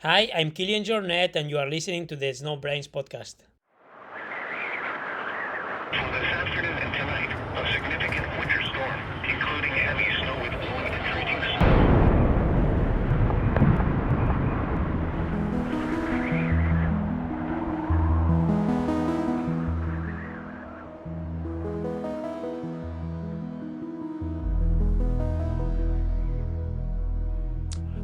Hi, I'm Kilian Jornet, and you are listening to the SnowBrains podcast. For this afternoon and tonight, a significant winter storm, including heavy snow with blowing and freezing snow.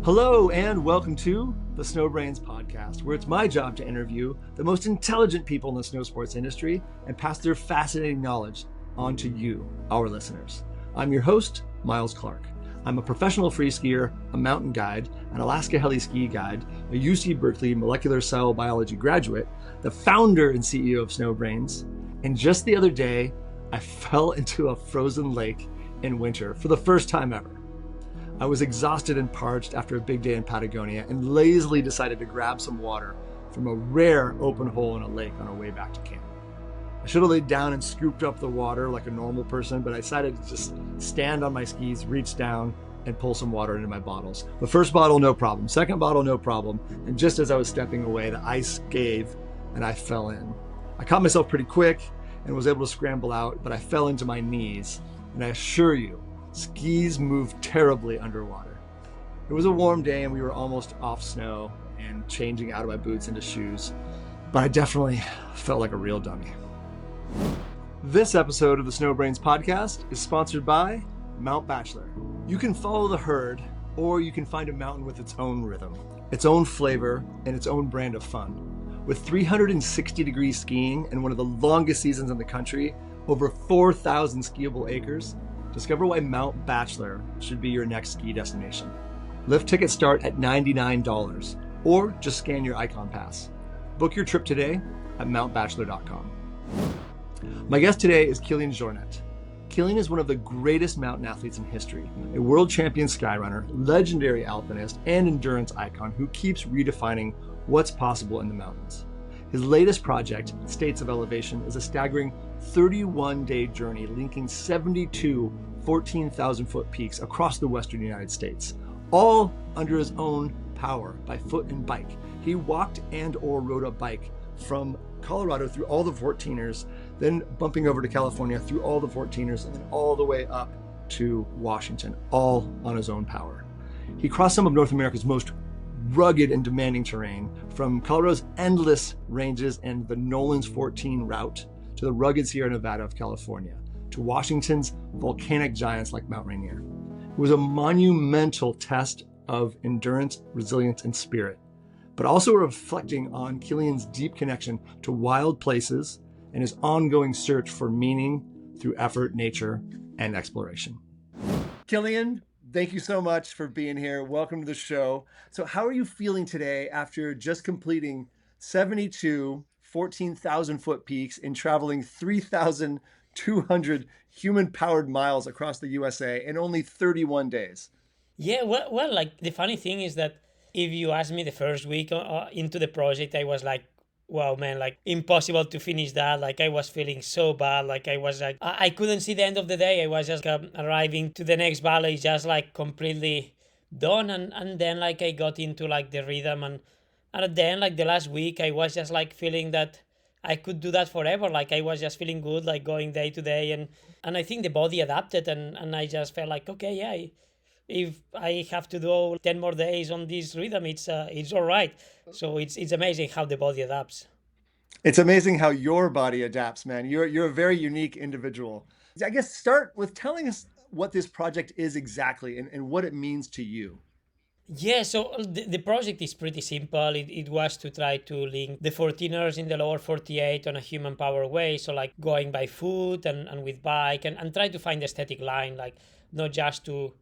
Hello and welcome to the SnowBrains podcast, where it's my job to interview the most intelligent people in the snow sports industry and pass their fascinating knowledge on to you, our listeners. I'm your host, Miles Clark. I'm a professional free skier, a mountain guide, an Alaska heli ski guide, a UC Berkeley molecular cell biology graduate, the founder and CEO of SnowBrains, and just the other day, I fell into a frozen lake in winter for the first time ever. I was exhausted and parched after a big day in Patagonia and lazily decided to grab some water from a rare open hole in a lake on our way back to camp. I should have laid down and scooped up the water like a normal person, but I decided to just stand on my skis, reach down, and pull some water into my bottles. The first bottle, no problem. Second bottle, no problem. And just as I was stepping away, the ice gave and I fell in. I caught myself pretty quick and was able to scramble out, but I fell into my knees. And I assure you, skis move terribly underwater. It was a warm day and we were almost off snow and changing out of my boots into shoes, but I definitely felt like a real dummy. This episode of the SnowBrains podcast is sponsored by Mount Bachelor. You can follow the herd, or you can find a mountain with its own rhythm, its own flavor, and its own brand of fun. With 360-degree skiing and one of the longest seasons in the country, over 4,000 skiable acres, discover why Mount Bachelor should be your next ski destination. Lift tickets start at $99, or just scan your Icon Pass. Book your trip today at mountbachelor.com. My guest today is Kilian Jornet. Kilian is one of the greatest mountain athletes in history, a world champion skyrunner, legendary alpinist, and endurance icon who keeps redefining what's possible in the mountains. His latest project, States of Elevation, is a staggering 31-day journey linking 72 14,000-foot peaks across the western United States, all under his own power by foot and bike. He walked and or rode a bike from Colorado through all the 14ers, then bumping over to California through all the 14ers, and then all the way up to Washington, all on his own power. He crossed some of North America's most rugged and demanding terrain, from Colorado's endless ranges and the Nolan's 14 route to the rugged Sierra Nevada of California, to Washington's volcanic giants like Mount Rainier. It was a monumental test of endurance, resilience, and spirit, but also reflecting on Kilian's deep connection to wild places and his ongoing search for meaning through effort, nature, and exploration. Kilian, thank you so much for being here. Welcome to the show. So how are you feeling today after just completing 72 14,000-foot peaks and traveling 3,200 human-powered miles across the USA in only 31 days? Yeah, like the funny thing is that if you asked me the first week into the project, I was like, wow, man, like impossible to finish that. Like I was feeling so bad. Like I was like, I couldn't see the end of the day. I was just arriving to the next valley, just like completely done. And then like I got into like the rhythm and at the end, like the last week, I was just like feeling that I could do that forever. Like I was just feeling good, like going day to day. And I think the body adapted and I just felt like, okay, yeah, if I have to do 10 more days on this rhythm, it's all right. So it's amazing how the body adapts. It's amazing how your body adapts, man. You're a very unique individual. I guess start with telling us what this project is exactly and what it means to you. Yeah, so the project is pretty simple. It was to try to link the 14ers in the lower 48 on a human power way. So like going by foot and with bike and try to find the aesthetic line, like not just to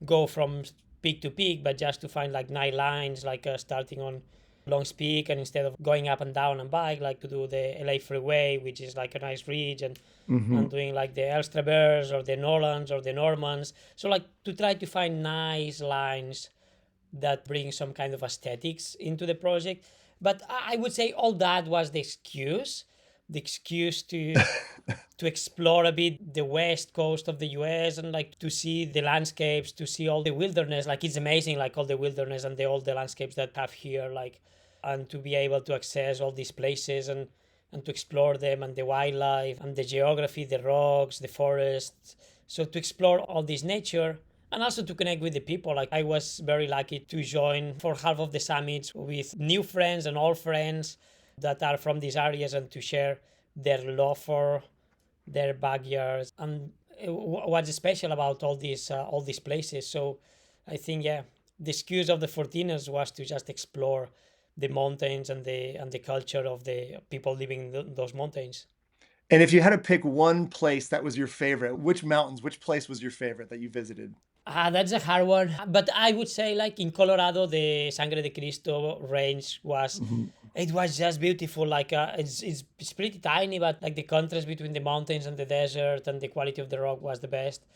go from peak to peak, but just to find like 9 lines, like starting on Long's Peak, and instead of going up and down on bike, like to do the LA Freeway, which is like a nice ridge, and doing like the Elstravers or the Nolans or the Normans. So like to try to find nice lines that bring some kind of aesthetics into the project. But I would say all that was the excuse. the excuse to explore a bit the west coast of the US and like to see the landscapes, to see all the wilderness. Like it's amazing, like all the wilderness and all the landscapes that have here, like, and to be able to access all these places and to explore them and the wildlife and the geography, the rocks, the forests. So to explore all this nature and also to connect with the people. Like I was very lucky to join for half of the summits with new friends and old friends that are from these areas and to share their love for their backyards and what's special about all these places. So I think the excuse of the 14ers was to just explore the mountains and the culture of the people living in those mountains. And if you had to pick one place that was your favorite, which place was your favorite that you visited? That's a hard one. But I would say, like in Colorado, the Sangre de Cristo range was, it was just beautiful. Like it's pretty tiny, but like the contrast between the mountains and the desert and the quality of the rock was the best.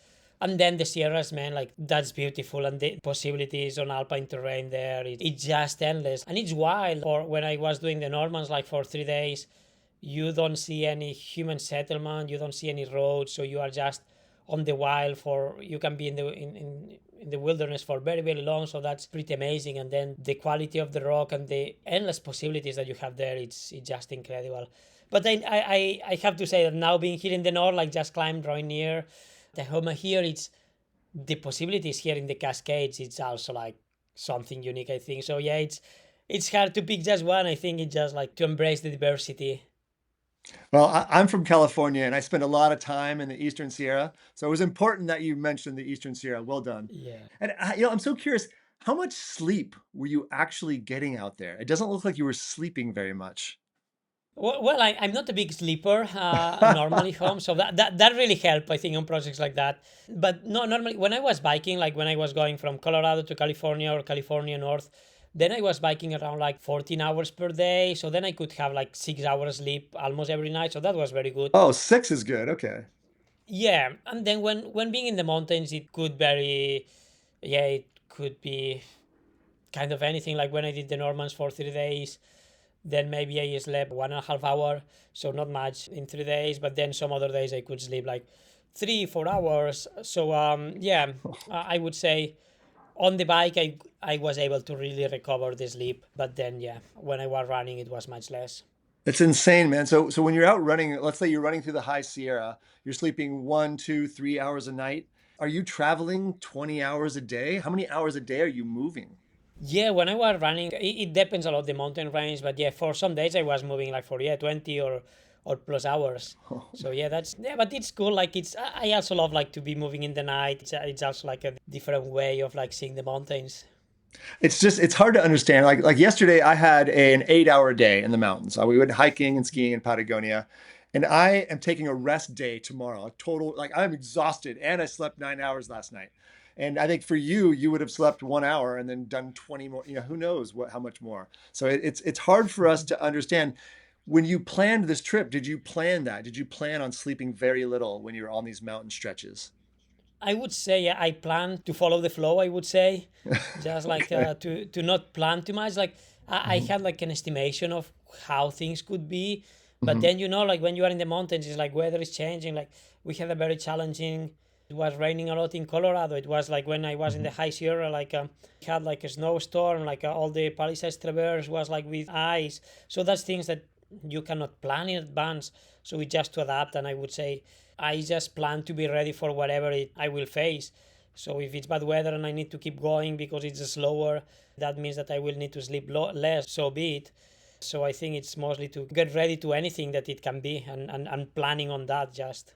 And then the Sierras, man, like that's beautiful. And the possibilities on alpine terrain there, it's just endless. And it's wild. Or when I was doing the Normans, like for 3 days, you don't see any human settlement, you don't see any roads, so you are just on the wild for you can be in the wilderness for very very long, so that's pretty amazing. And then the quality of the rock and the endless possibilities that you have there, it's just incredible. But I have to say that now being here in the north, like just climbed Rainier, the home here, it's the possibilities here in the Cascades, it's also like something unique, I think. So yeah, it's hard to pick just one. I think it's just like to embrace the diversity. Well, I'm from California and I spent a lot of time in the Eastern Sierra. So it was important that you mentioned the Eastern Sierra. Well done. Yeah. And I'm so curious, how much sleep were you actually getting out there? It doesn't look like you were sleeping very much. Well, I'm not a big sleeper normally home, so that really helped, I think, on projects like that. But no, normally when I was biking, like when I was going from Colorado to California or California North, then I was biking around like 14 hours per day. So then I could have like 6 hours sleep almost every night. So that was very good. Oh, 6 is good. Okay. Yeah, and then when being in the mountains, it could vary. Yeah, it could be kind of anything. Like when I did the Normans for 3 days, then maybe I slept 1.5 hour, so not much in 3 days. But then some other days I could sleep like 3-4 hours. So yeah, I would say on the bike I was able to really recover the sleep. But then yeah, when I was running, it was much less. It's insane, man. So when you're out running, let's say you're running through the high Sierra, you're sleeping 1, 2, 3 hours a night. Are you traveling 20 hours a day? How many hours a day are you moving? Yeah, when I was running, it depends a lot the mountain range, but yeah, for some days I was moving like for 20 or plus hours. So yeah, but it's cool. Like I also love like to be moving in the night. It's also like a different way of like seeing the mountains. It's hard to understand. Like yesterday, I had an 8 hour day in the mountains. We went hiking and skiing in Patagonia, and I am taking a rest day tomorrow. A total like I'm exhausted, and I slept 9 hours last night. And I think for you, you would have slept 1 hour and then done 20 more. Who knows how much more. So it's hard for us to understand. When you planned this trip, did you plan that? Did you plan on sleeping very little when you were on these mountain stretches? I would say yeah, I plan to follow the flow. I would say, just like Okay. to not plan too much. Like I Hmm. had like an estimation of how things could be, but Hmm. then like when you are in the mountains, it's like weather is changing. Like we had a very challenging. It was raining a lot in Colorado. It was like when I was in Hmm. the high Sierra, like had like a snowstorm, like all the Palisades Traverse was like with ice. So that's things that you cannot plan in advance. So we just to adapt, and I would say I just plan to be ready for whatever I will face. So if it's bad weather and I need to keep going because it's slower, that means that I will need to sleep less, so be it. So I think it's mostly to get ready to anything that it can be and planning on that just.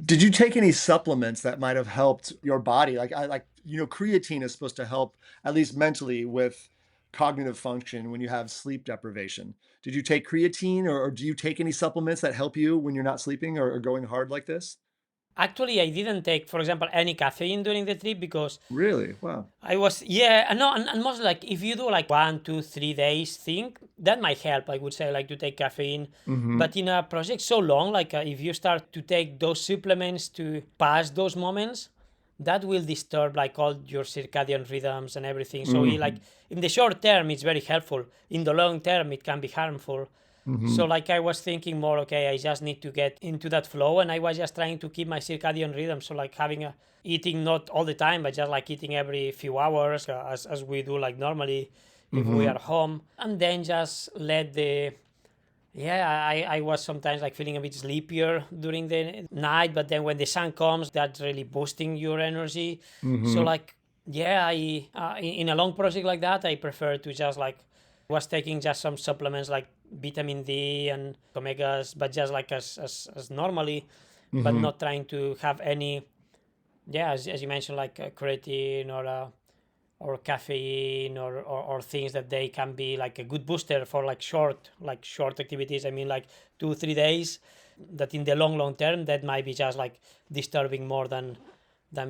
Did you take any supplements that might have helped your body? Creatine is supposed to help at least mentally with cognitive function when you have sleep deprivation. Did you take creatine or do you take any supplements that help you when you're not sleeping or going hard like this? Actually, I didn't take, for example, any caffeine during the trip because Really? Wow. I was, yeah, and no, and mostly like if you do like 1, 2, 3 days thing, that might help. I would say like to take caffeine, Hmm. but in a project so long, like if you start to take those supplements to pass those moments, that will disturb like all your circadian rhythms and everything. So like Hmm. in the short term, it's very helpful. In the long term, it can be harmful. So like I was thinking more, okay, I just need to get into that flow, and I was just trying to keep my circadian rhythm. So like having eating not all the time, but just like eating every few hours, as we do like normally if we are home, and then just let the I was sometimes like feeling a bit sleepier during the night, but then when the sun comes, that's really boosting your energy. So like, I in a long project like that, I prefer to just like was taking just some supplements like vitamin D and omegas, but just like as normally, but not trying to have any, as you mentioned, like creatine or caffeine or things that they can be like a good booster for like short activities. I mean like 2-3 days, that in the long term that might be just like disturbing more than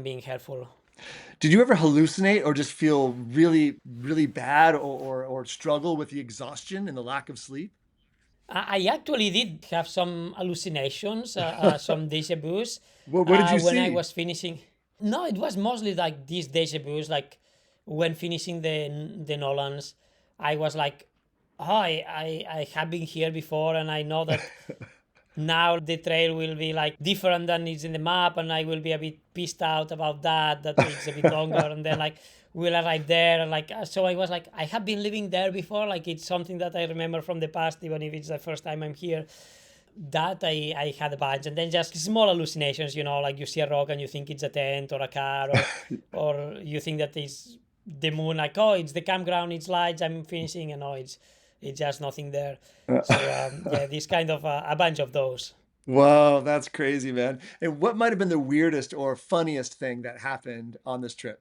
being helpful. Did you ever hallucinate or just feel really, really bad or struggle with the exhaustion and the lack of sleep? I actually did have some hallucinations, some deja vus What did you when I see? was finishing. No, it was mostly like these deja vus, like when finishing the Nolans. I was like, oh, I have been here before, and I know that now the trail will be like different than it's in the map, and I will be a bit pissed out about that it's a bit longer, and then like we'll arrive there, and like so I was like, I have been living there before, like it's something that I remember from the past, even if it's the first time I'm here. That I had a bunch, and then just small hallucinations, like you see a rock and you think it's a tent or a car, or you think that it's the moon, like, oh, it's the campground, it's lights, I'm finishing, and no, it's just nothing there. So this kind of a bunch of those. Wow, that's crazy, man. And what might have been the weirdest or funniest thing that happened on this trip?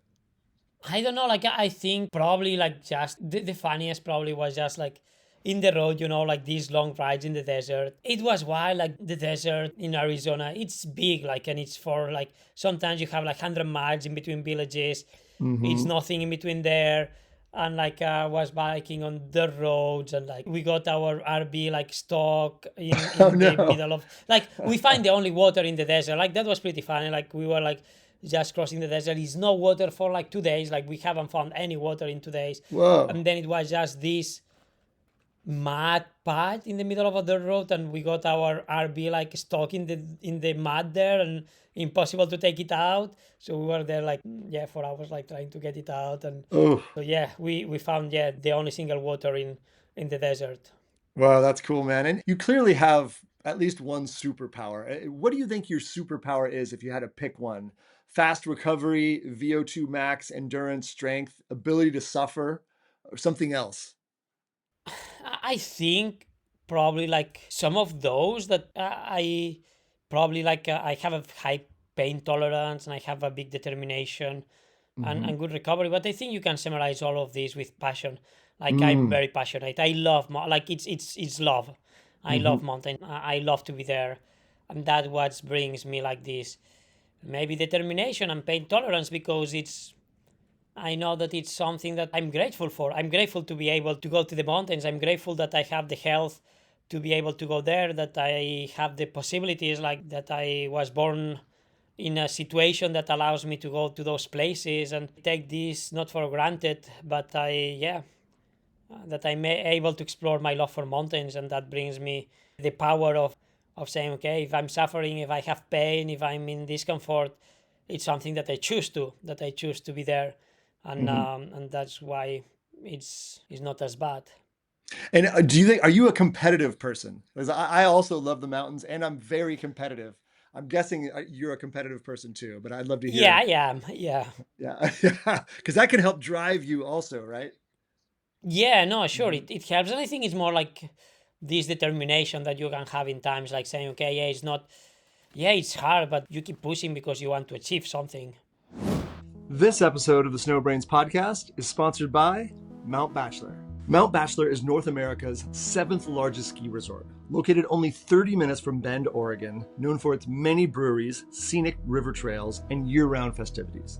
I don't know, like I think probably like just the funniest probably was just like in the road, like these long rides in the desert. It was wild, like the desert in Arizona. It's big, like, and it's for like sometimes you have like 100 miles in between villages. It's nothing in between there. And like was biking on the roads, and like we got our RV like stuck in Oh the no. middle of, like, we find the only water in the desert. Like that was pretty funny. Like we were like just crossing the desert. It's no water for like 2 days. Like we haven't found any water in 2 days. Whoa. And then it was just this mud path in the middle of the road, and we got our RV like stuck in the mud there, and impossible to take it out. So we were there like for hours, like trying to get it out. And Oh, so we found the only single water in the desert. wow, that's cool, man. And you clearly have at least one superpower. What do you think your superpower is if you had to pick one? Fast recovery, VO2 max, endurance, strength, ability to suffer, or something else? I think probably like some of those that I probably like I have a high pain tolerance, and I have a big determination Hmm. and good recovery. But I think you can summarize all of this with passion. Like I'm Mm. very passionate. I love like it's love. I Hmm. love mountain. I love to be there, and that what brings me like this maybe determination and pain tolerance, because I know that it's something that I'm grateful for. I'm grateful to be able to go to the mountains. I'm grateful that I have the health to be able to go there, that I have the possibilities, like that I was born in a situation that allows me to go to those places and take this not for granted, but that I'm able to explore my love for mountains, and that brings me the power of saying, okay, if I'm suffering, if I have pain, if I'm in discomfort, it's something that I choose to be there, Hmm. and that's why it's not as bad. And do you think, are you a competitive person? Because I also love the mountains and I'm very competitive. I'm guessing you're a competitive person too, but I'd love to Yeah, hear. I am. Yeah. Yeah. Yeah. Because that can help drive you also, right? Yeah, no, sure, Hmm. it helps. And I think it's more like this determination that you can have in times, like saying, okay, it's not, it's hard, but you keep pushing because you want to achieve something. This episode of the SnowBrains podcast is sponsored by Mount Bachelor. Mount Bachelor is North America's seventh largest ski resort, located only 30 minutes from Bend, Oregon, known for its many breweries, scenic river trails, and year-round festivities.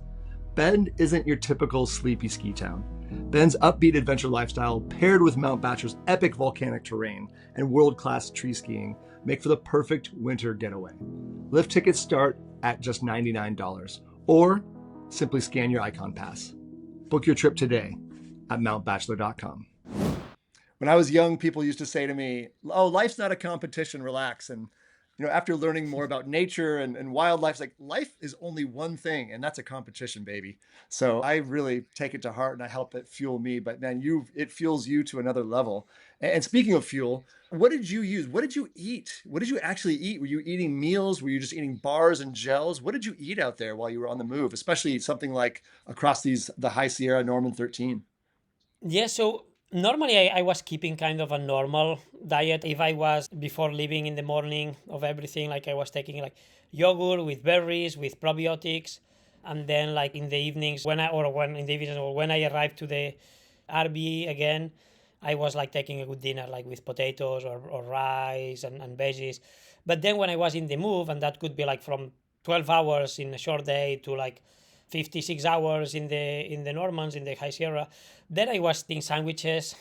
Bend isn't your typical sleepy ski town. Bend's upbeat adventure lifestyle, paired with Mount Bachelor's epic volcanic terrain and world-class tree skiing, make for the perfect winter getaway. Lift tickets start at just $99, or simply scan your icon pass. Book your trip today at mountbachelor.com. When I was young, people used to say to me, "Oh, life's not a competition, relax." And after learning more about nature and wildlife, it's like life is only one thing, and that's a competition, baby. So I really take it to heart, and I help it fuel me. But man, it fuels you to another level. And speaking of fuel, what did you use? What did you eat? What did you actually eat? Were you eating meals? Were you just eating bars and gels? What did you eat out there while you were on the move, especially something like across the High Sierra Norman 13? Yeah, so normally I was keeping kind of a normal diet. If I was before leaving in the morning of everything, like I was taking like yogurt with berries, with probiotics. And then like in the evenings when in the evenings or when I arrived to the RB again, I was like taking a good dinner like with potatoes or rice and veggies. But then when I was in the move, and that could be like from 12 hours in a short day to like 56 hours in the Normans in the High Sierra. Then I was eating sandwiches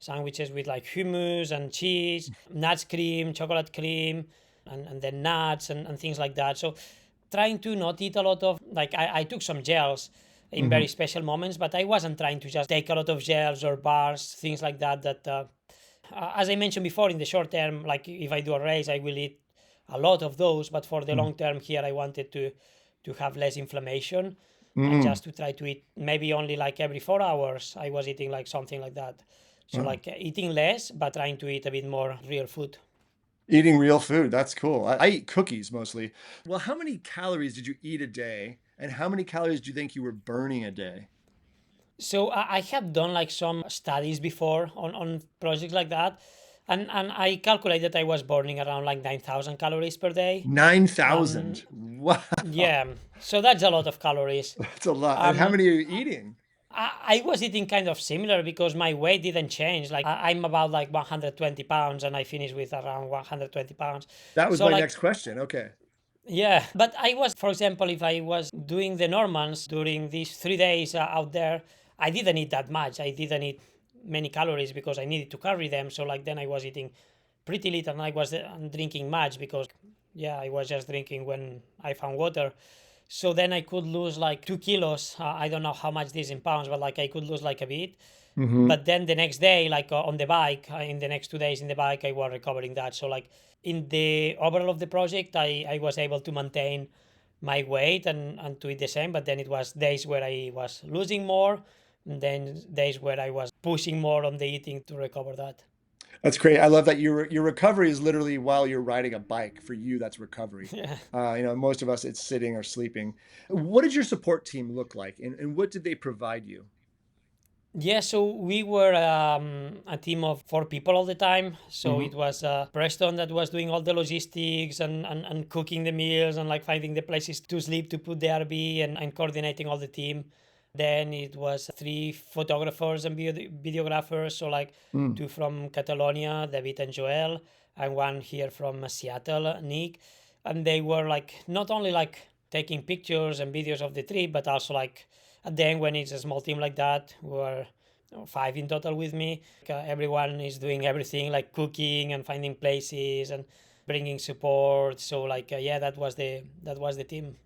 with like hummus and cheese, nuts cream, chocolate cream, and then nuts and things like that. So trying to not eat a lot of like I took some gels in very special moments, but I wasn't trying to just take a lot of gels or bars, things like that. As I mentioned before, in the short term, like if I do a race, I will eat a lot of those. But for the long term here, I wanted to have less inflammation and Mm. just to try to eat maybe only like every 4 hours. I was eating like something like that. So Oh. like eating less, but trying to eat a bit more real food. Eating real food. That's cool. I eat cookies mostly. Well, how many calories did you eat a day? And how many calories do you think you were burning a day? So I have done like some studies before on projects like that. And I calculated I was burning around like 9,000 calories per day. 9,000. Um, Wow. yeah, so that's a lot of calories. That's a lot. And how Um, many are you eating? I was eating kind of similar because my weight didn't change. Like I'm about like 120 pounds and I finished with around 120 pounds. That was So my like, next question. Okay. yeah, but I was, for example, if I was doing the Normans during these 3 days out there, I didn't eat that much. I didn't eat many calories because I needed to carry them. So like then I was eating pretty little and I was drinking much because, yeah, I was just drinking when I found water. So then I could lose like 2 kilos. I don't know how much this in pounds, but like I could lose like a bit. Hmm. But then the next day, like on the bike, in the next 2 days in the bike, I was recovering that. So like in the overall of the project, I was able to maintain my weight and to eat the same. But then it was days where I was losing more, and then days where I was pushing more on the eating to recover that. That's great. I love that your recovery is literally while you're riding a bike. For you, that's recovery. Yeah. Most of us, it's sitting or sleeping. What did your support team look like, and what did they provide you? Yeah, so we were a team of 4 people all the time. So Hmm. it was Preston that was doing all the logistics and cooking the meals and like finding the places to sleep to put the RV and coordinating all the team. Then it was three photographers and videographers. So like Mm. two from Catalonia, David and Joel, and one here from Seattle, Nick. And they were like not only like taking pictures and videos of the trip, but also like at the end when it's a small team like that, we were five in total with me. Everyone is doing everything like cooking and finding places and bringing support. So like yeah, that was the team.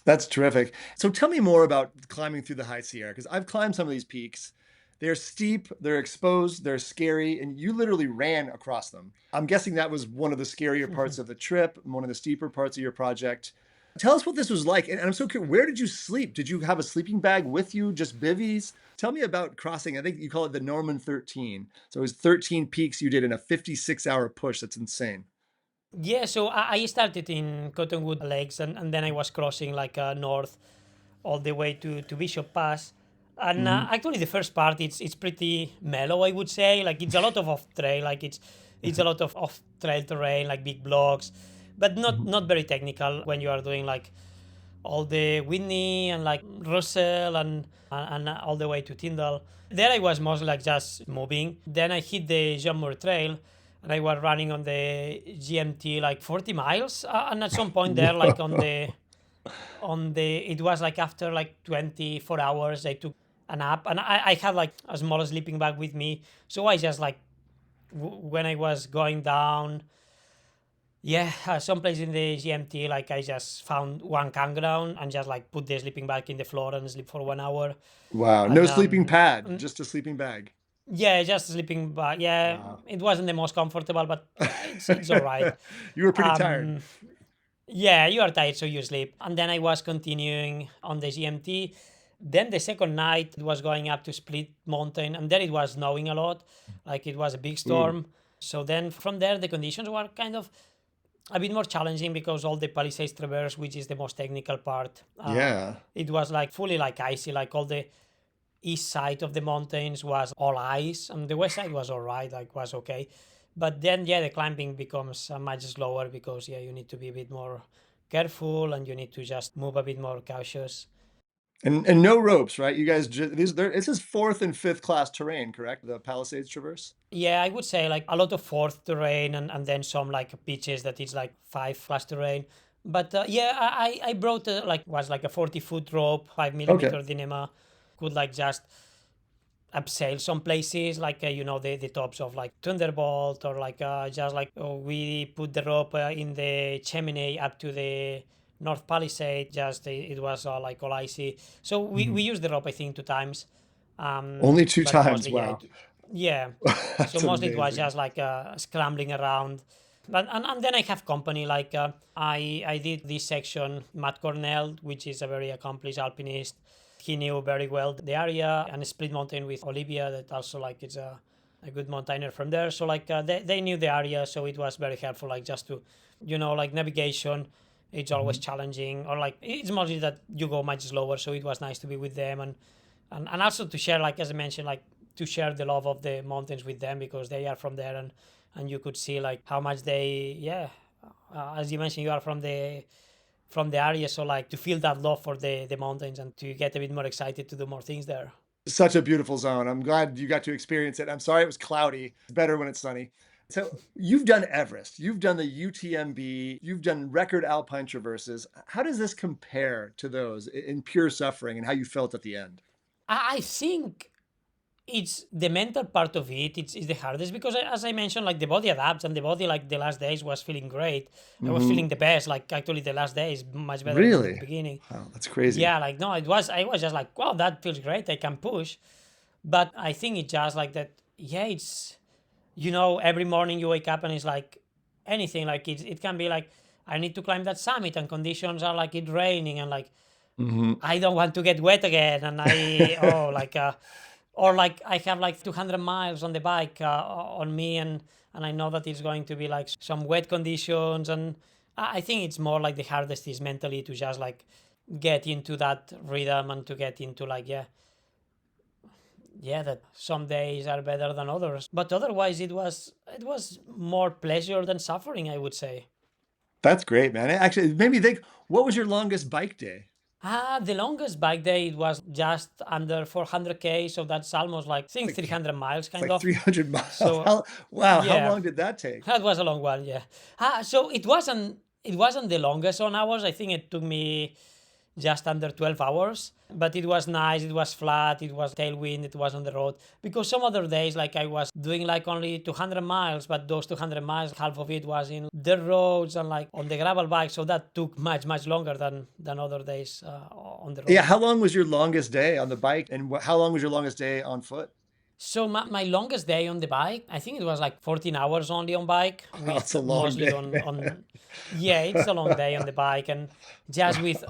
That's terrific. So tell me more about climbing through the High Sierra, because I've climbed some of these peaks. They're steep, they're exposed, they're scary, and you literally ran across them. I'm guessing that was one of the scarier parts of the trip, one of the steeper parts of your project. Tell us what this was like. And I'm so curious, where did you sleep? Did you have a sleeping bag with you, just bivvies? Tell me about crossing. I think you call it the Norman 13. So it was 13 peaks you did in a 56-hour push. That's insane. Yeah, so I started in Cottonwood Lakes and then I was crossing like north all the way to Bishop Pass. And Hmm. actually, the first part it's pretty mellow, I would say. Like it's a lot of off trail, like it's a lot of off trail terrain, like big blocks, but not very technical when you are doing like all the Whitney and like Russell and all the way to Tyndall. There I was mostly like just moving. Then I hit the John Muir Trail and I was running on the GMT like 40 miles. And at some point there, like Whoa. on the it was like after like 24 hours, I took a nap and I had like a small sleeping bag with me. So I just like when I was going down, yeah, someplace in the GMT, like I just found one campground and just like put the sleeping bag in the floor and sleep for 1 hour. Wow. No And sleeping pad, just a sleeping bag. Yeah, just sleeping bag. Yeah, Wow. it wasn't the most comfortable, but it's all right. You were pretty tired. Um, yeah, you are tired, so you sleep. And then I was continuing on the GMT. Then the second night it was going up to Split Mountain, and there it was snowing a lot, like it was a big Ooh, storm. So then from there the conditions were kind of a bit more challenging because all the Palisades Traverse, which is the most technical part, yeah. it was like fully like icy, like all the east side of the mountains was all ice and the west side was all right, like was okay. But then yeah, the climbing becomes much slower because yeah, you need to be a bit more careful and you need to just move a bit more cautious. And no ropes, right? You guys, this is fourth and fifth class terrain, correct? The Palisades Traverse. Yeah, I would say like a lot of fourth terrain and then some like beaches that is like 5 class terrain. But yeah, I brought like was like a 40-foot rope, 5 millimeter Okay. dynama, could like just abseil some places like the tops of like Thunderbolt or like just like we put the rope in the chimney up to the North Palisade. Just it was like all icy, so we Mhm. used the rope I think 2 times, Only two but times. mostly yeah Wow. yeah. So That's mostly it was amazing. just like scrambling around. But and then I have company like I did this section. Matt Cornell, which is a very accomplished alpinist, he knew very well the area, and Split Mountain with Olivia that also like is a good mountaineer from there. So like they knew the area, so it was very helpful like just to like navigation. It's always Mhm. challenging, or like it's mostly that you go much slower, so it was nice to be with them and also to share, like as I mentioned, like to share the love of the mountains with them because they are from there, and you could see like how much they as you mentioned, you are from the area, so like to feel that love for the mountains and to get a bit more excited to do more things there. Such a beautiful zone. I'm glad you got to experience it. I'm sorry it was cloudy. It's better when it's sunny. So you've done Everest, you've done the UTMB, you've done record alpine traverses. How does this compare to those in pure suffering and how you felt at the end? I think it's the mental part of it. It's the hardest because as I mentioned, like the body adapts, and the body like the last days was feeling great. I was Hmm. feeling the best. Like actually, the last day is much better than the Really? beginning. Wow, that's crazy. Yeah, like no, it was. I was just like, wow, that feels great. I can push. But I think it's just like that. Yeah, it's every morning you wake up and it's like anything. Like it can be like I need to climb that summit and conditions are like it raining and like Hmm. I don't want to get wet again and I oh like or like I have like 200 miles on the bike on me and I know that it's going to be like some wet conditions and I think it's more like the hardest is mentally to just like get into that rhythm and to get into like that some days are better than others, but otherwise it was more pleasure than suffering, I would say. That's great, man. Actually, it made me think, what was your longest bike day? The longest bike day it was just under 400k, so that's almost like I think Like 300 miles it's kind like of. 300 miles. So Wow, how yeah, long did that take? that was a long one, yeah. So it wasn't the longest on hours. I think it took me just under 12 hours, but it was nice, it was flat, it was tailwind, it was on the road, because some other days like I was doing like only 200 miles, but those 200 miles half of it was in the roads and like on the gravel bike, so that took much longer than other days on the Yeah, road. how long was your longest day on the bike and how long was your longest day on foot? So my longest day on the bike, I think it was like 14 hours only on bike, Wow, it's with a long mostly day, on man. yeah, it's a long day on the bike and just with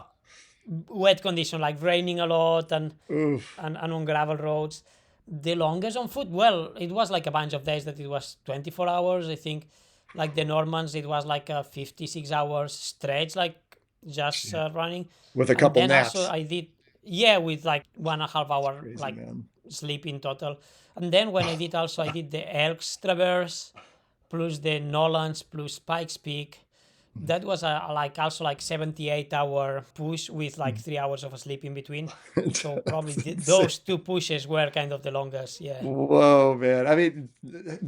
wet condition, like raining a lot Oof. and on gravel roads. The longest on foot, well, it was like a bunch of days that it was 24 hours. I think like the Normans, it was like a 56 hours stretch, like just Gee. running. With a And couple then also naps. I did, yeah, with like 1.5 hour Crazy, like man. sleep in total. And then when I did also, I did the Elks Traverse plus the Nolans plus Pikes Peak. That was like also like 78-hour push with like 3 hours of sleep in between. So probably That's insane. those two pushes were kind of the longest. Yeah. Whoa, man. I mean,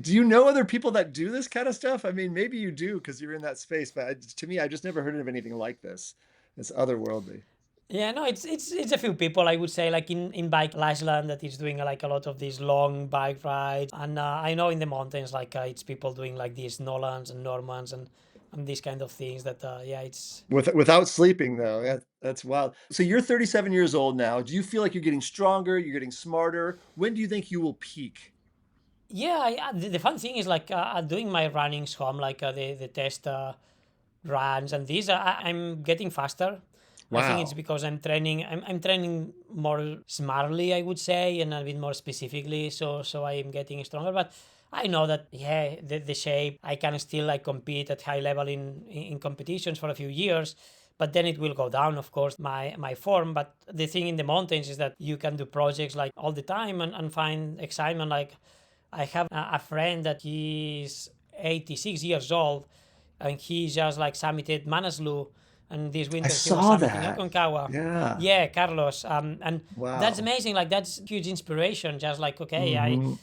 do you know other people that do this kind of stuff? I mean, maybe you do because you're in that space, but to me, I just never heard of anything like this. It's otherworldly. Yeah, no, it's a few people I would say like in bike Iceland that is doing like a lot of these long bike rides, and I know in the mountains like it's people doing like these Nolans and Normans and these kind of things that yeah it's. Without sleeping, though, that's wild. So you're 37 years old now. Do you feel like you're getting stronger? You're getting smarter? When do you think you will peak? Yeah, the fun thing is like doing my runnings home, like the test runs and these. I'm getting faster. I think it's Wow. because I'm training more smartly, I would say, and a bit more specifically. So I am getting stronger. But I know that yeah, the shape I can still like compete at high level in competitions for a few years. But then it will go down, of course, my form. But the thing in the mountains is that you can do projects like all the time and find excitement. Like I have a friend that he's 86 years old and he just like summited Manaslu and this I winter he was saw summiting that. Aconcagua. Yeah. Yeah, Carlos. And that's Wow. amazing. Like that's huge inspiration. Just like, okay, Hmm.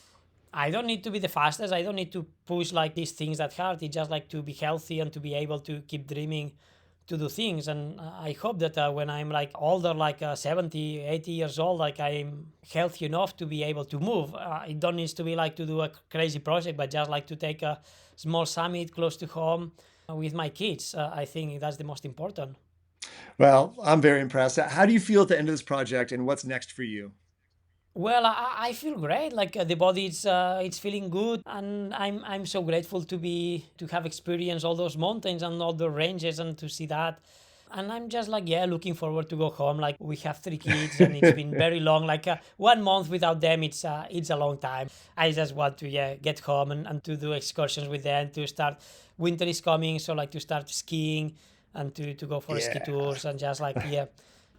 I don't need to be the fastest. I don't need to push like these things that hard. It's just like to be healthy and to be able to keep dreaming to do things. And I hope that when I'm like older, like 70, 80 years old, like I'm healthy enough to be able to move. It don't need to be like to do a crazy project, but just like to take a small summit close to home with my kids. I think that's the most important. Well, I'm very impressed. How do you feel at the end of this project and what's next for you? Well, I feel great. Like the body, it's feeling good, and I'm so grateful to have experienced all those mountains and all the ranges and to see that. And I'm just like yeah, looking forward to go home. Like we have three kids, and it's been very long. Like 1 month without them, it's a long time. I just want to yeah get home and to do excursions with them. To start, winter is coming, so like to start skiing and to go for ski Yeah. tours and just like yeah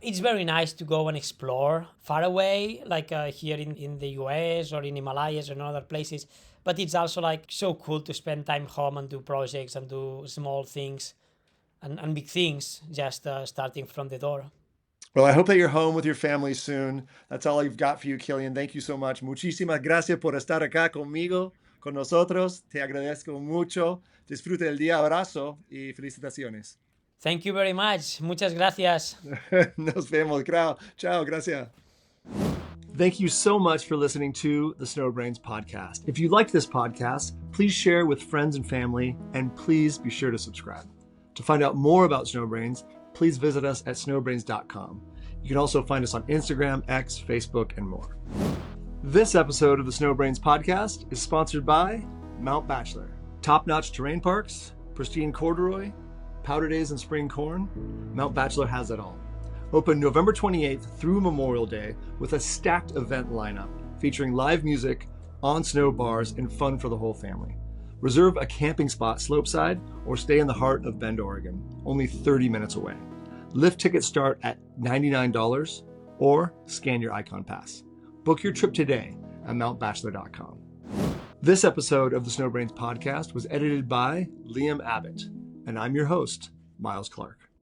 it's very nice to go and explore far away, like here in the US or in Himalayas or in other places. But it's also like so cool to spend time home and do projects and do small things and big things, just starting from the door. Well, I hope that you're home with your family soon. That's all I've got for you, Kilian. Thank you so much. Muchísimas gracias por estar acá conmigo, con nosotros. Te agradezco mucho. Disfrute el día. Abrazo y felicitaciones. Thank you very much. Muchas gracias. Nos vemos. Chao. Chao. Gracias. Thank you so much for listening to the SnowBrains podcast. If you liked this podcast, please share with friends and family, and please be sure to subscribe. To find out more about SnowBrains, please visit us at snowbrains.com. You can also find us on Instagram, X, Facebook, and more. This episode of the SnowBrains podcast is sponsored by Mount Bachelor. Top-notch terrain parks, pristine corduroy, powder days and spring corn. Mount Bachelor has it all. Open November 28th through Memorial Day with a stacked event lineup featuring live music, on-snow bars, and fun for the whole family. Reserve a camping spot slopeside or stay in the heart of Bend, Oregon, only 30 minutes away. Lift tickets start at $99 or scan your Icon Pass. Book your trip today at mountbachelor.com. This episode of the SnowBrains podcast was edited by Liam Abbott, and I'm your host, Miles Clark.